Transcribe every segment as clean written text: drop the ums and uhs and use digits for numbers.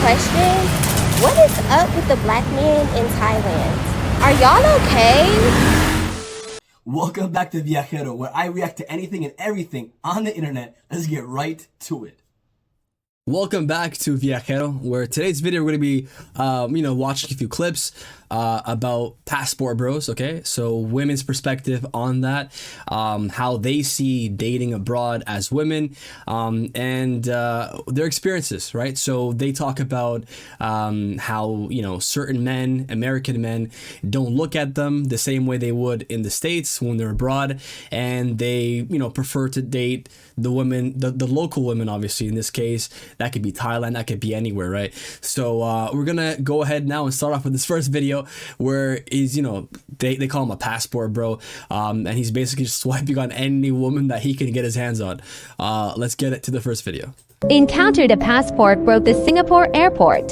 question. What is up with the black men in Thailand? Are y'all okay? Welcome back to Viajero, where I react to anything and everything on the internet. Let's get right to it. Welcome back to Viajero, where today's video we're going to be, watching a few clips about passport bros, okay? So women's perspective on that, how they see dating abroad as women, and their experiences, right? So they talk about how, certain men, American men, don't look at them the same way they would in the States when they're abroad, and they, prefer to date the women, the local women, obviously, in this case. That could be Thailand, that could be anywhere, right? So we're gonna go ahead now and start off with this first video where he's, they call him a passport bro, and he's basically just swiping on any woman that he can get his hands on. Let's get it to the first video. Encountered a passport bro at the Singapore airport.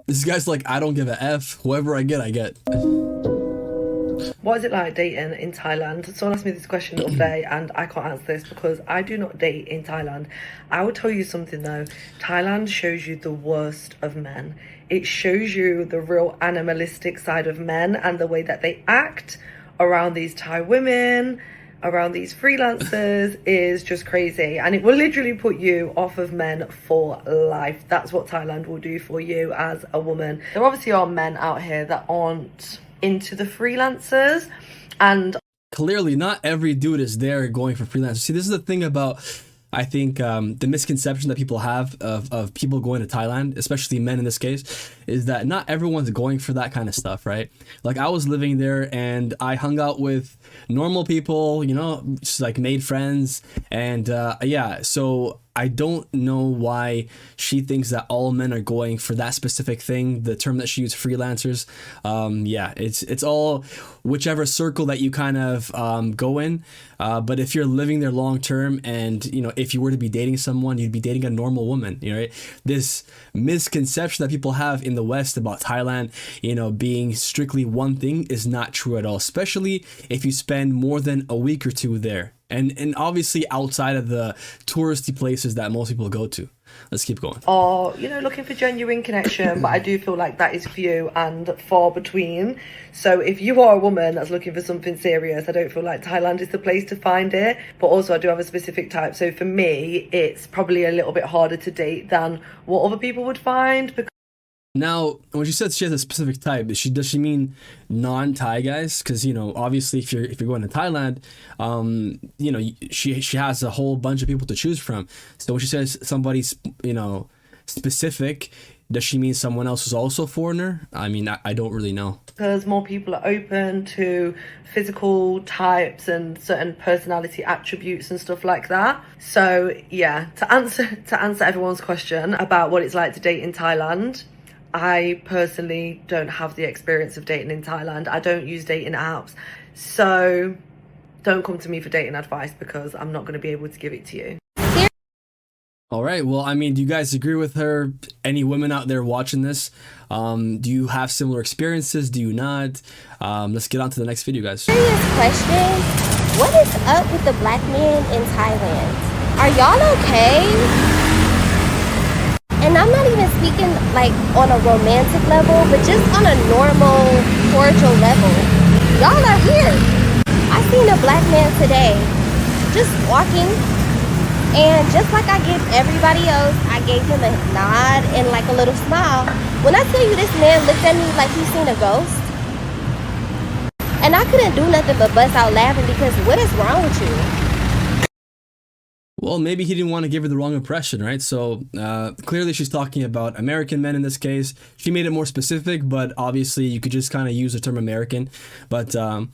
This guy's like, I don't give a F. Whoever I get, I get. What is it like dating in Thailand? Someone asked me this question the other day and I can't answer this because I do not date in Thailand. I will tell you something though. Thailand shows you the worst of men. It shows you the real animalistic side of men and the way that they act around these Thai women, around these freelancers is just crazy, and it will literally put you off of men for life. That's what Thailand will do for you as a woman. There obviously are men out here that aren't into the freelancers, and clearly not every dude is there going for freelancers. See, this is the thing about, I think, the misconception that people have of people going to Thailand, especially men in this case, is that not everyone's going for that kind of stuff, right? Like, I was living there and I hung out with normal people, just like made friends, and so I don't know why she thinks that all men are going for that specific thing. The term that she used, freelancers, it's all whichever circle that you kind of go in. But if you're living there long term, and if you were to be dating someone, you'd be dating a normal woman. Right? This misconception that people have in the West about Thailand, being strictly one thing is not true at all. Especially if you spend more than a week or two there. And obviously outside of the touristy places that most people go to. Let's keep going. or looking for genuine connection, but I do feel like that is few and far between. So if you are a woman that's looking for something serious, I don't feel like Thailand is the place to find it. But also I do have a specific type, so for me it's probably a little bit harder to date than what other people would find. Now, when she says she has a specific type, does she mean non-Thai guys? Because obviously, if you're going to Thailand, she has a whole bunch of people to choose from. So when she says somebody's specific, does she mean someone else who's also a foreigner? I mean, I don't really know. Because more people are open to physical types and certain personality attributes and stuff like that. So yeah, to answer everyone's question about what it's like to date in Thailand, I personally don't have the experience of dating in Thailand. I don't use dating apps. So don't come to me for dating advice because I'm not going to be able to give it to you. All right. Well, I mean, do you guys agree with her? Any women out there watching this? Do you have similar experiences? Do you not? Let's get on to the next video, guys. Serious question. What is up with the black men in Thailand? Are y'all okay? And I'm not even speaking like on a romantic level, but just on a normal, cordial level. Y'all are weird. I seen a black man today just walking, and just like I give everybody else, I gave him a nod and like a little smile. When I tell you this man looked at me like he seen a ghost, and I couldn't do nothing but bust out laughing because what is wrong with you? Well, maybe he didn't want to give her the wrong impression, right? So clearly she's talking about American men in this case. She made it more specific, but obviously you could just kind of use the term American. But I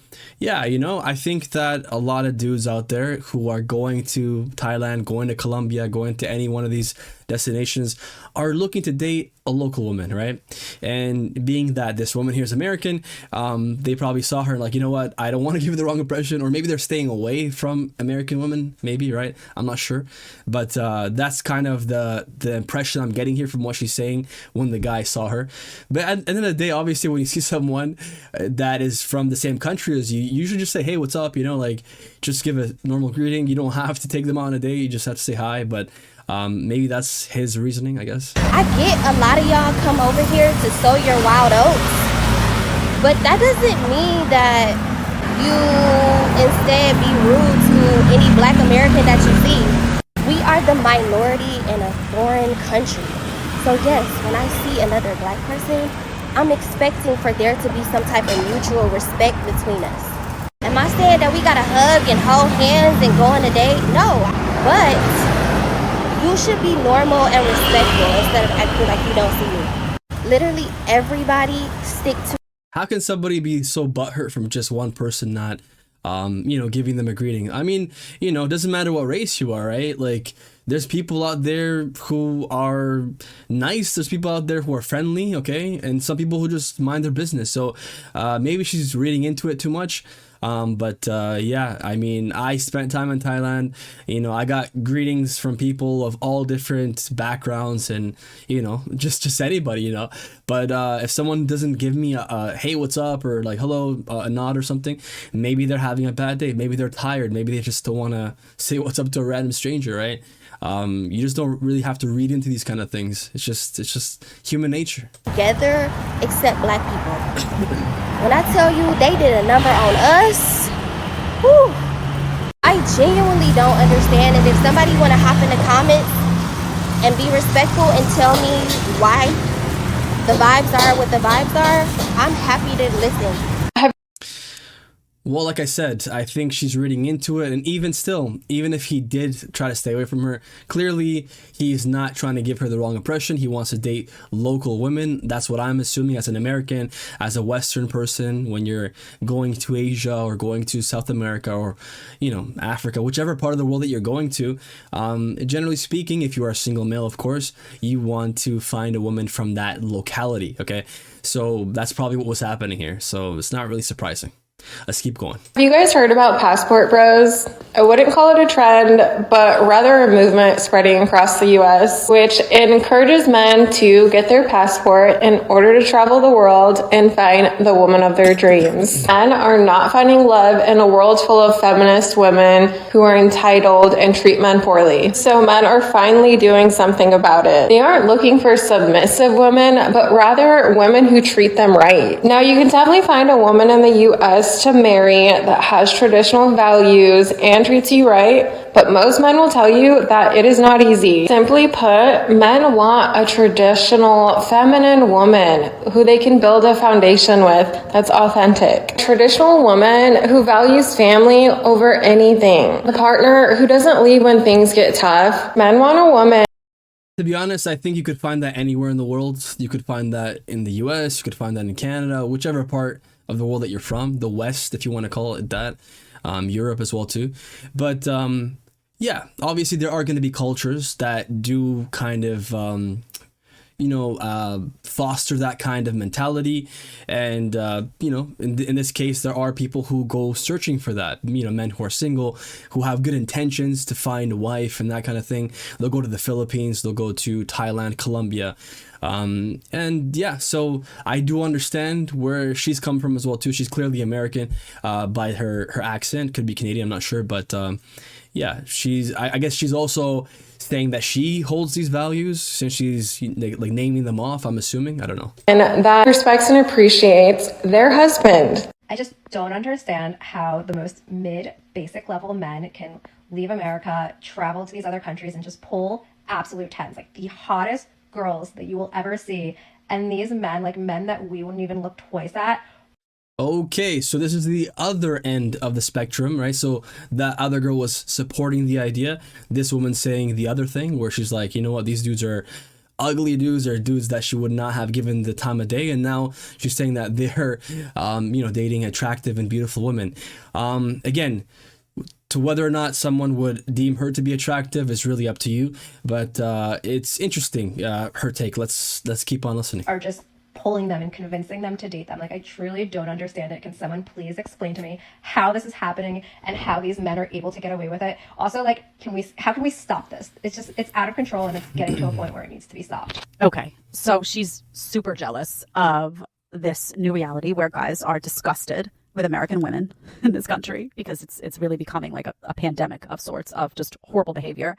think that a lot of dudes out there who are going to Thailand, going to Colombia, going to any one of these destinations are looking to date a local woman, right? And being that this woman here is American, they probably saw her like, you know what, I don't want to give her the wrong impression, or maybe they're staying away from American women, maybe, right? I'm not sure, but that's kind of the impression I'm getting here from what she's saying when the guy saw her. But at the end of the day, obviously, when you see someone that is from the same country as you, you usually just say, hey, what's up? You know, like, just give a normal greeting. You don't have to take them on a date. You just have to say hi. But maybe that's his reasoning, I guess. I get a lot of y'all come over here to sow your wild oats, but that doesn't mean that you instead be rude to any Black American that you see. We are the minority in a foreign country. So yes, when I see another Black person, I'm expecting for there to be some type of mutual respect between us. Am I saying that we gotta hug and hold hands and go on a date? No, but you should be normal and respectful instead of acting like you don't see me. Literally everybody stick to. How can somebody be so butthurt from just one person not, giving them a greeting? I mean, it doesn't matter what race you are, right? Like, there's people out there who are nice. There's people out there who are friendly, okay? And some people who just mind their business. So maybe she's reading into it too much. Yeah, I mean, I spent time in Thailand. I got greetings from people of all different backgrounds and, just anybody, But if someone doesn't give me a hey, what's up, or like hello, a nod or something, maybe they're having a bad day. Maybe they're tired. Maybe they just don't want to say what's up to a random stranger, right? You just don't really have to read into these kind of things. It's just human nature. Together, except Black people. When I tell you they did a number on us, whew, I genuinely don't understand. And if somebody want to hop in the comments and be respectful and tell me why the vibes are what the vibes are, I'm happy to listen. Well, like I said, I think she's reading into it. And even still, even if he did try to stay away from her, clearly he's not trying to give her the wrong impression. He wants to date local women. That's what I'm assuming as an American, as a Western person, when you're going to Asia or going to South America or, Africa, whichever part of the world that you're going to. Generally speaking, if you are a single male, of course, you want to find a woman from that locality. Okay. So that's probably what was happening here. So it's not really surprising. Let's keep going. Have you guys heard about passport bros? I wouldn't call it a trend, but rather a movement spreading across the US, which encourages men to get their passport in order to travel the world and find the woman of their dreams. Men are not finding love in a world full of feminist women who are entitled and treat men poorly. So men are finally doing something about it. They aren't looking for submissive women, but rather women who treat them right. Now, you can definitely find a woman in the US to marry that has traditional values and treats you right, but most men will tell you that it is not easy. Simply put, men want a traditional feminine woman who they can build a foundation with that's authentic. A traditional woman who values family over anything. The partner who doesn't leave when things get tough. Men want a woman. To be honest, I think you could find that anywhere in the world. You could find that in the US, you could find that in Canada, whichever part of the world that you're from, the West, if you want to call it that, Europe as well too. But yeah, obviously there are going to be cultures that do kind of foster that kind of mentality, and in this case there are people who go searching for that, men who are single, who have good intentions to find a wife and that kind of thing. They'll go to the Philippines, they'll go to Thailand, Colombia, and yeah, so I do understand where she's come from as well too. She's clearly American by her accent, could be Canadian, I'm not sure, but yeah, I guess she's also saying that she holds these values since she's like naming them off, I'm assuming. I don't know. And that respects and appreciates their husband. I just don't understand how the most basic level men can leave America, travel to these other countries, and just pull absolute tens, like the hottest girls that you will ever see. And these men, like men that we wouldn't even look twice at. Okay, so this is the other end of the spectrum, right? So that other girl was supporting the idea. This woman saying the other thing, where she's like, you know what, these dudes are ugly dudes, or dudes that she would not have given the time of day. And now she's saying that they're, dating attractive and beautiful women. Again, To whether or not someone would deem her to be attractive is really up to you. But it's interesting, her take. Let's keep on listening. Are just pulling them and convincing them to date them. Like, I truly don't understand it. Can someone please explain to me how this is happening and how these men are able to get away with it? Also, like, how can we stop this? It's out of control, and it's getting to a point where it needs to be stopped. Okay, so she's super jealous of this new reality where guys are disgusted with American women in this country, because it's really becoming like a pandemic of sorts of just horrible behavior.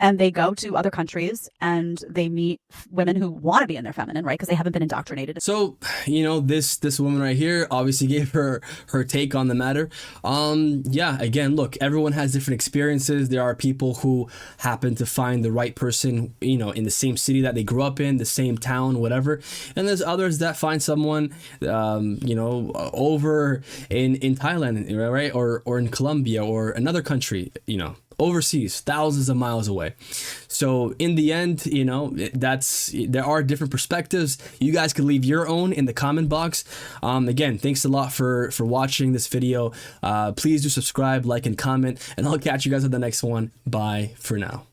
And they go to other countries and they meet women who want to be in their feminine, right? Because they haven't been indoctrinated. So, this woman right here obviously gave her take on the matter. Yeah, again, look, everyone has different experiences. There are people who happen to find the right person, in the same city that they grew up in, the same town, whatever. And there's others that find someone, over in Thailand, right? Or in Colombia or another country, overseas, thousands of miles away. So in the end, there are different perspectives. You guys can leave your own in the comment box. Again, thanks a lot for watching this video. Please do subscribe, like, and comment, and I'll catch you guys at the next one. Bye for now.